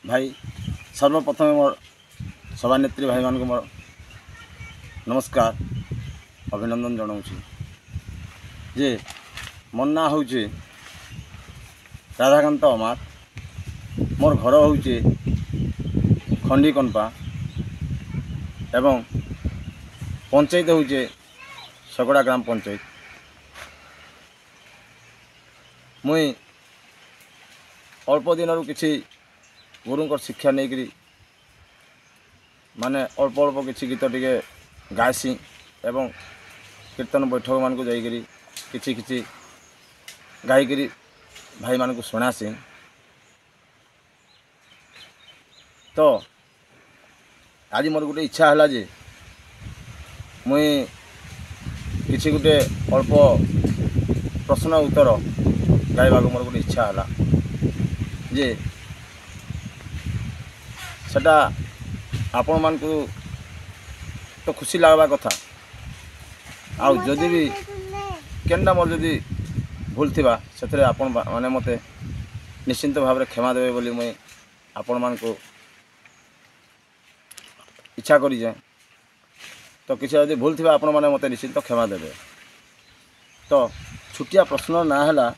भाई सर्वप्रथम मोर सभानेत्री भाई मान को मोर नमस्कार अभिनंदन जनाऊँ जे मोर ना हूँ राधाकांत अमार मोर घर हूँ खंडीकंपा एवं पंचायत हूँ सगड़ा ग्राम पंचायत। मुई अल्प दिन किसी गुरुंकर शिक्षा नहीं करी माने अल्प अल्प किसी गीत टिके गायसी एवं कीर्तन बैठक मान को जाइकरी किसी किसी गायिकी भाई मान को शुणासी। तो आज मोर गोटे इच्छा है जे मुई किसी गोटे अल्प प्रश्न उत्तर गायबा मोर गोटे इच्छा है जे सेटा आपण मान को तो खुशी लगवा कथा आ जदि भी केनटा मोर जदि भूल थिबा सेथरे आपण माने मते निश्चिंत भाव क्षमा देवे बोली मुई आपण मान को इच्छा करी जाए। तो किसी यदि भूल थिबा आपण माने मते निश्चिंत क्षमा देवे। तो छुटिया प्रश्न ना है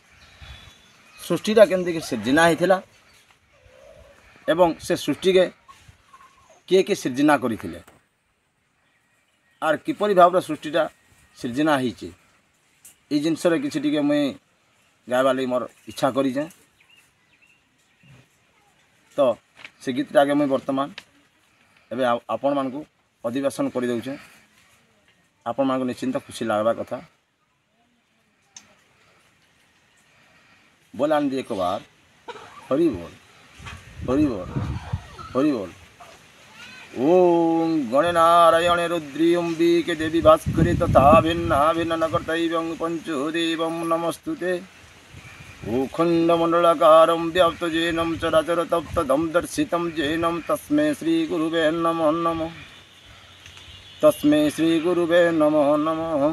सृष्टिटा केमती सृजना होता एवं से सृष्टि के किए किए सृजना करथिले आर किपरि भाव सृष्टिटा सृजना होती ये जिनस किसी टी मुई गायबा लगी मोर इच्छा करी जाए। तो से गीतटा आगे मुई वर्तमान एवं आपण मान को अधिवेशन कर दे आपण मान को निश्चिंत खुशी लगवा कथा। बोल आन एक बार हरि बोल हरि बोल हरि बोल। ओम गणनारायण रुद्री अम्बिके देवी भास्करे तथा भिन्ना भिन्न नकर्तैवं पंचदेवं नमस्तुते। भूखंडमंडलाकारं व्याप्तजेनं चराचर तप्तदं दर्शितं जेनं तस्मै श्रीगुरुवे नमो नमः तस्मै श्रीगुरुवे नमो नमः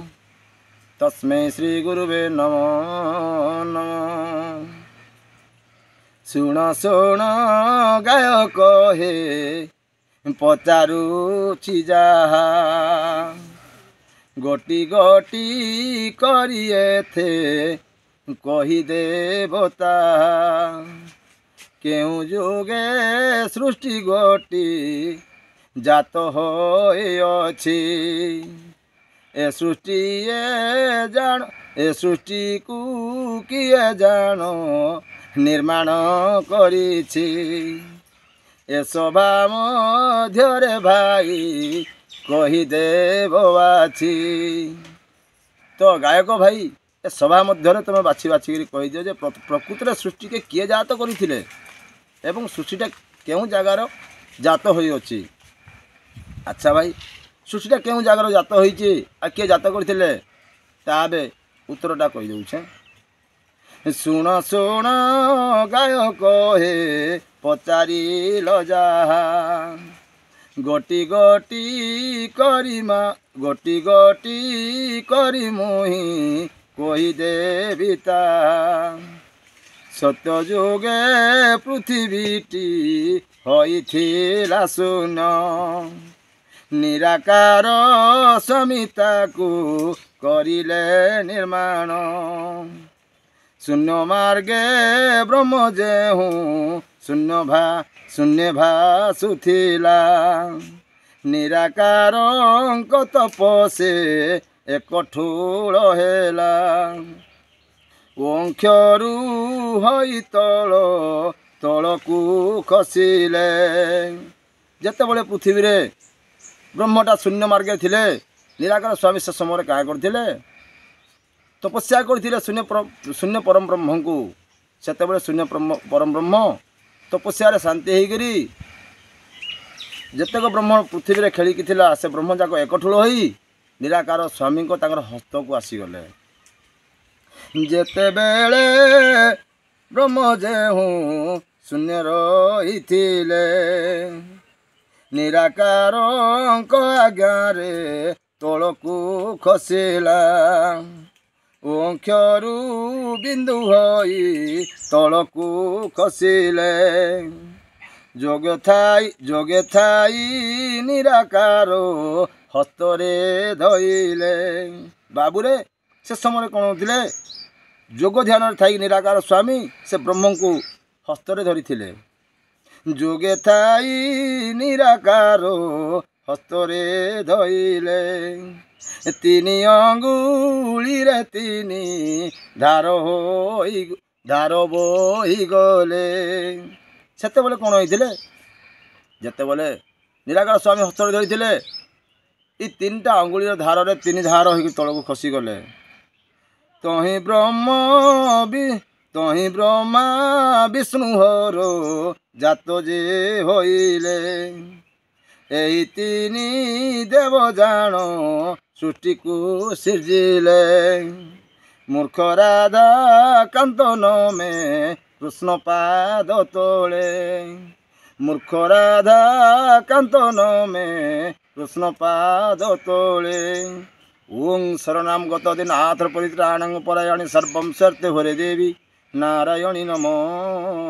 तस्मै श्रीगुरुवे नमो नमः। शुण शुण गायक हे पचारुछि जाहा गोटी गोटी करिए थे कही देवता केउ जुगे सृष्टि गोटी जात होइछि ए सृष्टि जान ए सृष्टि को किए जानो निर्माण करिछि ए सभा मध्यरे भाई कही देवाछि। तो गायक भाई ए सभा मध्यरे तुम बाछी बाछी कही दियो जे प्रकृतिर सृष्टि के किए जात करथिले एवं सृष्टिटा केउ जगार जात होई अछि। अच्छा भाई सृष्टिटा केउ जगार जात होईछि आ किए जात करथिले ताबे उत्तरटा कही दउछे। शुण शुण गायक हे पचारिल जाहा गोटी गोटी करी मुही कही देविता सत्य जुगे पृथ्वीटी होइथिला सुन निराकार समिता को करिले निर्माण शून्य मार्गे ब्रह्म जे हूँ शून्य भासुथिला निराकार तपसे एक ठूल हेला ओंक्षरु होई तलकू खसिले। जेतेबेले पृथ्वी रे ब्रह्मटा शून्य मार्गे थिले निराकार स्वामी से समय क्या करथिले तपस्या करथिले शून्य परम ब्रह्म को सेतेबेले शून्य परम ब्रह्म तपस्या रे शांति होईकरी जेतेक ब्रह्म पृथ्वी रे खेलिकी थिला से ब्रह्म जाक एकठूल होई निराकार स्वामी को तांकर हस्त को आसीगले। जेतेबेले ब्रह्म जे हूँ शून्य रहिथिले निराकार आज्ञारे तलकू खसिला ओंक्षरु बिंदु होई तलकू खसिले ଯୋଗେ ଥାଇ ନିରାକାର ହସ୍ତରେ ଧଇଲେ। ବାବୁରେ ସେ ସମୟରେ କ'ଣ ହେଉଥିଲେ? ଯୋଗ ଧ୍ୟାନରେ ଥାଇ ନିରାକାର ସ୍ୱାମୀ ସେ ବ୍ରହ୍ମଙ୍କୁ ହସ୍ତରେ ଧରିଥିଲେ। ଯୋଗେ ଥାଇ ନିରାକାର ହସ୍ତରେ ଧଇଲେ, ତିନି ଅଙ୍ଗୁଳିରେ ତିନି ଧାର ବୋହିଗଲେ। ସେତେବେଳେ କ'ଣ ହେଇଥିଲେ? ଯେତେବେଳେ ନିରାକାର ସ୍ୱାମୀ ହସ୍ତରେ ଧରିଥିଲେ, ଏ ତିନିଟା ଅଙ୍ଗୁଳିର ଧାରରେ ତିନି ଧାର ହେଇକି ତଳକୁ ଖସିଗଲେ। ତହିଁ ବ୍ରହ୍ମା ବିଷ୍ଣୁ ହର ଜାତ ଯେ ହୋଇଲେ। ଏହି ତିନି ଦେବ ଜାଣ ସୃଷ୍ଟିକୁ ସିର୍ଜିଲେ। ମୂର୍ଖ ରାଧା କାନ୍ତ ନମେ କୃଷ୍ଣ ପାଦ ତଳେ। ମୂର୍ଖ ରାଧା କାନ୍ତ ନମେ କୃଷ୍ଣ ପାଦ ତଳେ। ଓଂ ଶରଣାମ ଗତ ଦିନ ଆଥର ପରିତ୍ରାଣଂ ପରାୟଣୀ ସର୍ବଂ ସର୍ତେ ହରେ ଦେବୀ ନାରାୟଣୀ ନମୋସ୍ତୁତେ।